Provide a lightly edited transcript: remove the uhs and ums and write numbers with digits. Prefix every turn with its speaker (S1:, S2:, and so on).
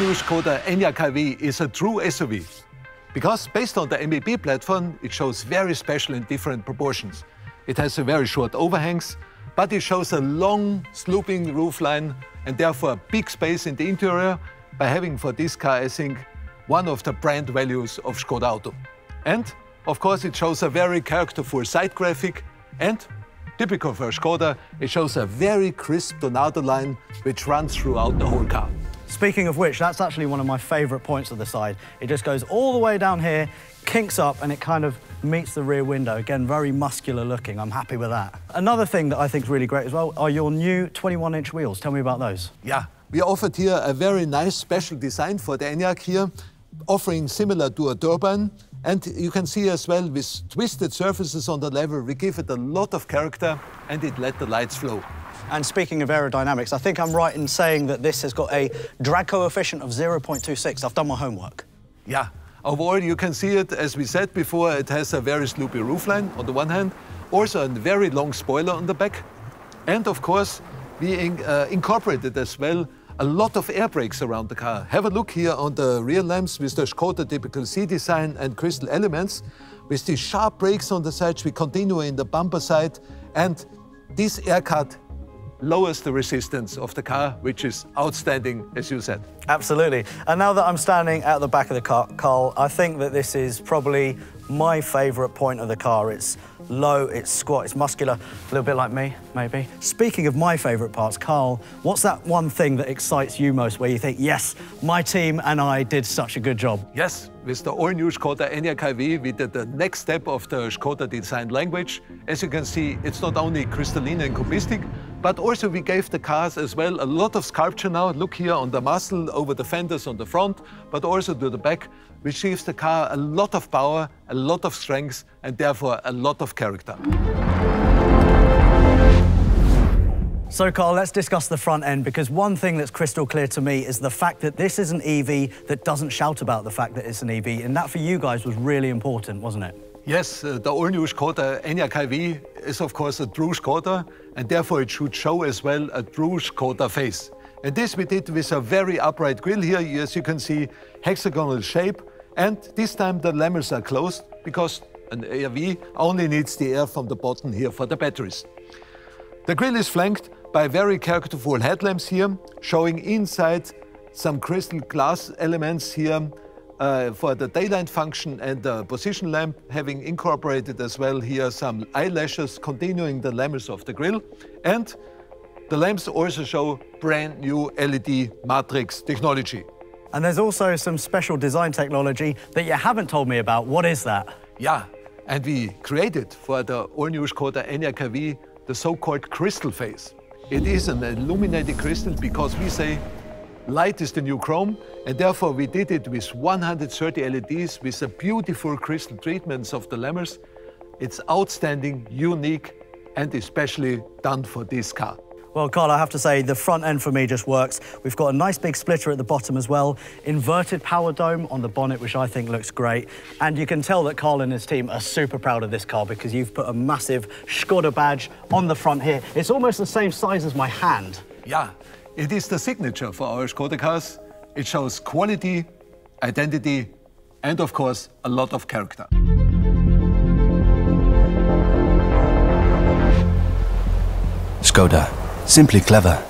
S1: all-new ŠKODA ENYAQ IV is a true SUV. Because based on the MEB platform, it shows very special and different proportions. It has a very short overhangs, but it shows a long sloping roofline and therefore a big space in the interior by having for this car, I think, one of the brand values of ŠKODA Auto. And of course, it shows a very characterful side graphic and typical for ŠKODA, it shows a very crisp tornado line which runs throughout the whole car.
S2: Speaking of which, that's actually one of my favourite points of the side. It just goes all the way down here, kinks up, and it kind of meets the rear window. Again, very muscular looking. I'm happy with that. Another thing that I think is really great as well are your new 21-inch wheels. Tell me about those.
S1: Yeah, we offered here a very nice special design for the ENYAQ here, offering similar to a turbine. And you can see as well, with twisted surfaces on the level, we give it a lot of character and it let the lights flow.
S2: And speaking of aerodynamics, I think I'm right in saying that this has got a drag coefficient of 0.26. I've done my homework.
S1: Yeah, overall you can see it, as we said before, it has a very sloopy roofline on the one hand, also a very long spoiler on the back. And of course, we incorporated as well a lot of air brakes around the car. Have a look here on the rear lamps with the ŠKODA typical C design and crystal elements. With these sharp brakes on the sides, we continue in the bumper side, and this air cut lowers the resistance of the car, which is outstanding, as you said.
S2: Absolutely. And now that I'm standing at the back of the car, Carl, I think that this is probably my favourite point of the car. It's low, it's squat, it's muscular, a little bit like me, maybe. Speaking of my favourite parts, Carl, what's that one thing that excites you most, where you think, yes, my team and I did such a good job?
S1: Yes, with the all-new ŠKODA ENYAQ IV, we did the next step of the ŠKODA design language. As you can see, it's not only crystalline and cubistic, but also we gave the cars as well a lot of sculpture now. Look here on the muzzle, over the fenders on the front, but also to the back, which gives the car a lot of power, a lot of strength, and therefore a lot of character.
S2: So, Carl, let's discuss the front end, because one thing that's crystal clear to me is the fact that this is an EV that doesn't shout about the fact that it's an EV, and that for you guys was really important, wasn't it?
S1: Yes, the all-new ŠKODA ENYAQ IV is of course a true ŠKODA, and therefore it should show as well a true ŠKODA face. And this we did with a very upright grille here, as you can see, hexagonal shape, and this time the lamells are closed because an ARV only needs the air from the bottom here for the batteries. The grille is flanked by very characterful headlamps here, showing inside some crystal glass elements here for the daylight function and the position lamp, having incorporated as well here some eyelashes continuing the lamels of the grille. And the lamps also show brand new LED matrix technology.
S2: And there's also some special design technology that you haven't told me about. What is that?
S1: Yeah, and we created for the all-new ŠKODA ENYAQ IV the so-called crystal face. It is an illuminated crystal because we say light is the new chrome, and therefore we did it with 130 LEDs with a beautiful crystal treatments of the lamels. It's outstanding, unique, and especially done for this car.
S2: Well, Carl, I have to say, the front end for me just works. We've got a nice big splitter at the bottom as well, inverted power dome on the bonnet, which I think looks great. And you can tell that Carl and his team are super proud of this car because you've put a massive ŠKODA badge on the front here. It's almost the same size as my hand.
S1: Yeah, it is the signature for our ŠKODA cars. It shows quality, identity, and of course, a lot of character.
S3: ŠKODA. Simply clever.